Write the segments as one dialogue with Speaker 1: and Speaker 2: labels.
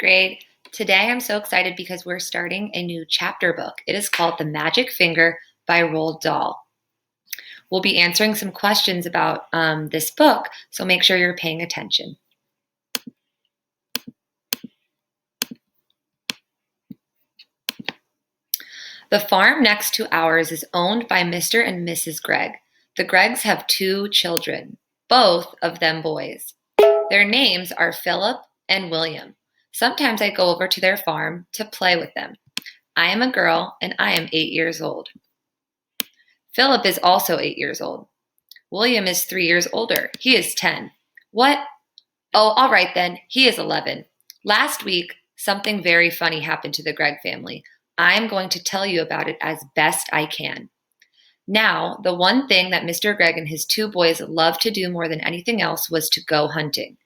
Speaker 1: grade. Today I'm so excited because we're starting a new chapter book. It is called The Magic Finger by Roald Dahl. We'll be answering some questions about this book, so make sure you're paying attention. The farm next to ours is owned by Mr. and Mrs. Gregg. The Greggs have 2 children, both of them boys. Their names are Philip and William. Sometimes I go over to their farm to play with them. I am a girl and I am 8 years old. Philip is also 8 years old. William is 3 years older. He is 10. What? Oh, all right then. He is 11. Last week, something very funny happened to the Gregg family. I'm going to tell you about it as best I can. Now, the one thing that Mr. Gregg and his 2 boys loved to do more than anything else was to go hunting.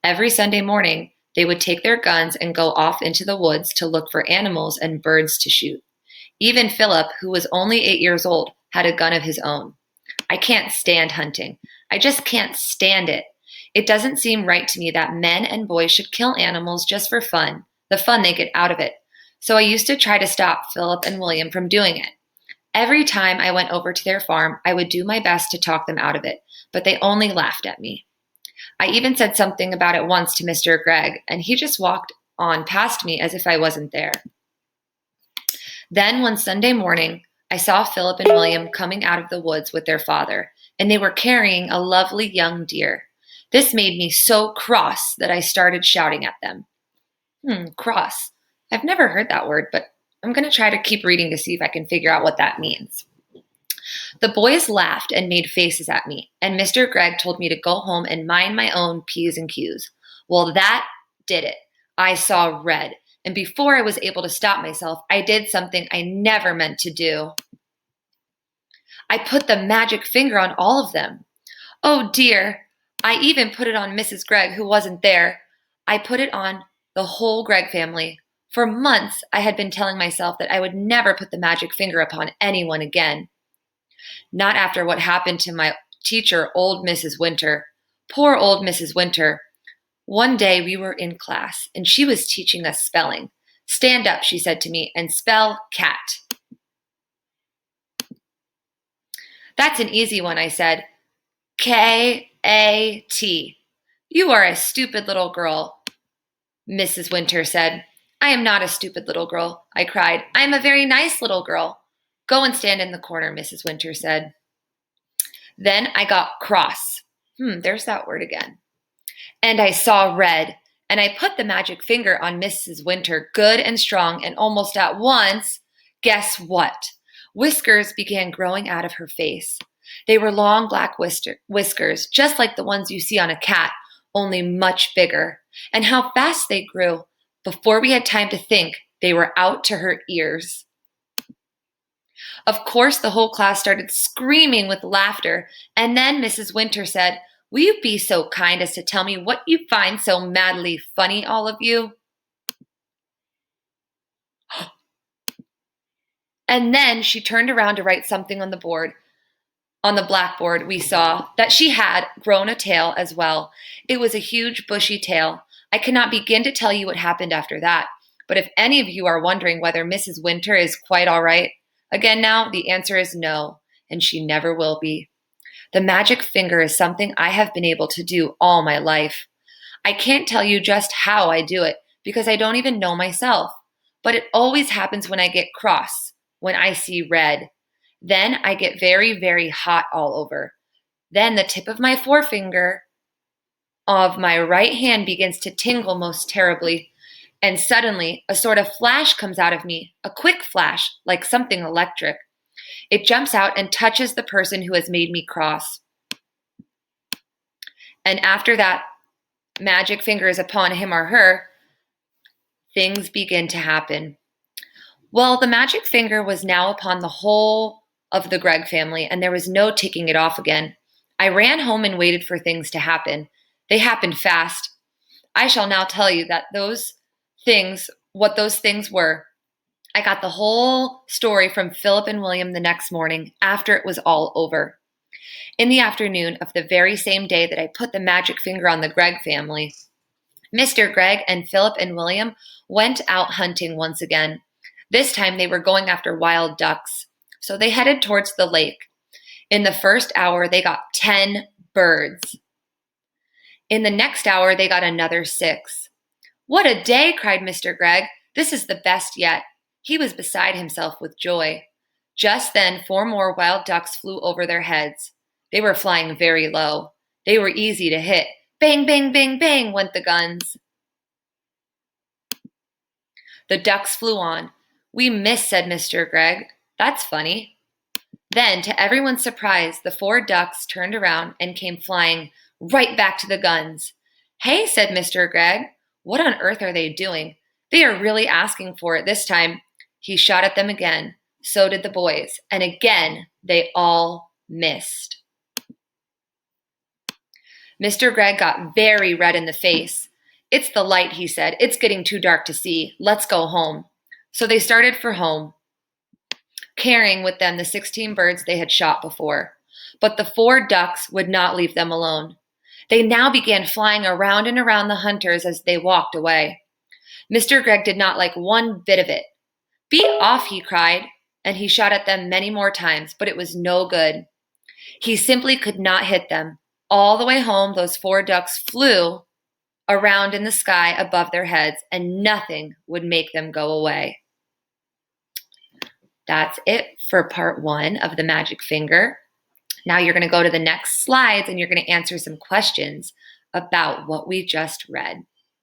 Speaker 1: Every Sunday morning, they would take their guns and go off into the woods to look for animals and birds to shoot. Even Philip, who was only 8 years old, had a gun of his own. I can't stand hunting. I just can't stand it. It doesn't seem right to me that men and boys should kill animals just for fun, the fun they get out of it. So I used to try to stop Philip and William from doing it. Every time I went over to their farm, I would do my best to talk them out of it, but they only laughed at me. I even said something about it once to Mr. Gregg, and he just walked on past me as if I wasn't there. Then one Sunday morning, I saw Philip and William coming out of the woods with their father, and they were carrying a lovely young deer. This made me so cross that I started shouting at them. Cross. I've never heard that word, but I'm going to try to keep reading to see if I can figure out what that means. The boys laughed and made faces at me, and Mr. Gregg told me to go home and mind my own P's and Q's. Well, that did it. I saw red, and before I was able to stop myself, I did something I never meant to do. I put the magic finger on all of them. Oh dear, I even put it on Mrs. Gregg, who wasn't there. I put it on the whole Gregg family. For months, I had been telling myself that I would never put the magic finger upon anyone again. Not after what happened to my teacher, old Mrs. Winter. Poor old Mrs. Winter. One day we were in class, and she was teaching us spelling. Stand up, she said to me, and spell cat. That's an easy one, I said. K-A-T. You are a stupid little girl, Mrs. Winter said. I am not a stupid little girl, I cried. I am a very nice little girl. Go and stand in the corner, Mrs. Winter said. Then I got cross. There's that word again. And I saw red, and I put the magic finger on Mrs. Winter good and strong, and almost at once, guess what? Whiskers began growing out of her face. They were long black whiskers, just like the ones you see on a cat, only much bigger. And how fast they grew. Before we had time to think, they were out to her ears. Of course, the whole class started screaming with laughter, and then Mrs. Winter said, "Will you be so kind as to tell me what you find so madly funny, all of you?" And then she turned around to write something on the board. On the blackboard, we saw that she had grown a tail as well. It was a huge, bushy tail. I cannot begin to tell you what happened after that, but if any of you are wondering whether Mrs. Winter is quite all right, again now, the answer is no, and she never will be. The magic finger is something I have been able to do all my life. I can't tell you just how I do it, because I don't even know myself, but it always happens when I get cross, when I see red. Then I get very, very hot all over. Then the tip of my forefinger of my right hand begins to tingle most terribly, and suddenly a sort of flash comes out of me, a quick flash, like something electric. It jumps out and touches the person who has made me cross. And after that magic finger is upon him or her, things begin to happen. Well, the magic finger was now upon the whole of the Gregg family, and there was no taking it off again. I ran home and waited for things to happen. They happened fast. I shall now tell you that what those things were. I got the whole story from Philip and William the next morning after it was all over. In the afternoon of the very same day that I put the magic finger on the Gregg family, Mr. Gregg and Philip and William went out hunting once again. This time they were going after wild ducks, so they headed towards the lake. In the first hour, they got 10 birds. In the next hour, they got another 6. "What a day!" cried Mr. Gregg. "This is the best yet." He was beside himself with joy. Just then, 4 more wild ducks flew over their heads. They were flying very low. They were easy to hit. Bang, bang, bang, bang went the guns. The ducks flew on. "We missed," said Mr. Gregg. "That's funny." Then, to everyone's surprise, the 4 ducks turned around and came flying right back to the guns. "Hey," said Mr. Gregg, "what on earth are they doing? They are really asking for it this time." He shot at them again. So did the boys. And again, they all missed. Mr. Gregg got very red in the face. "It's the light," he said. "It's getting too dark to see. Let's go home." So they started for home, carrying with them the 16 birds they had shot before. But the 4 ducks would not leave them alone. They now began flying around and around the hunters as they walked away. Mr. Gregg did not like one bit of it. "Be off," he cried, and he shot at them many more times, but it was no good. He simply could not hit them. All the way home, those 4 ducks flew around in the sky above their heads, and nothing would make them go away. That's it for part 1 of the magic finger. Now you're going to go to the next slides and you're going to answer some questions about what we just read.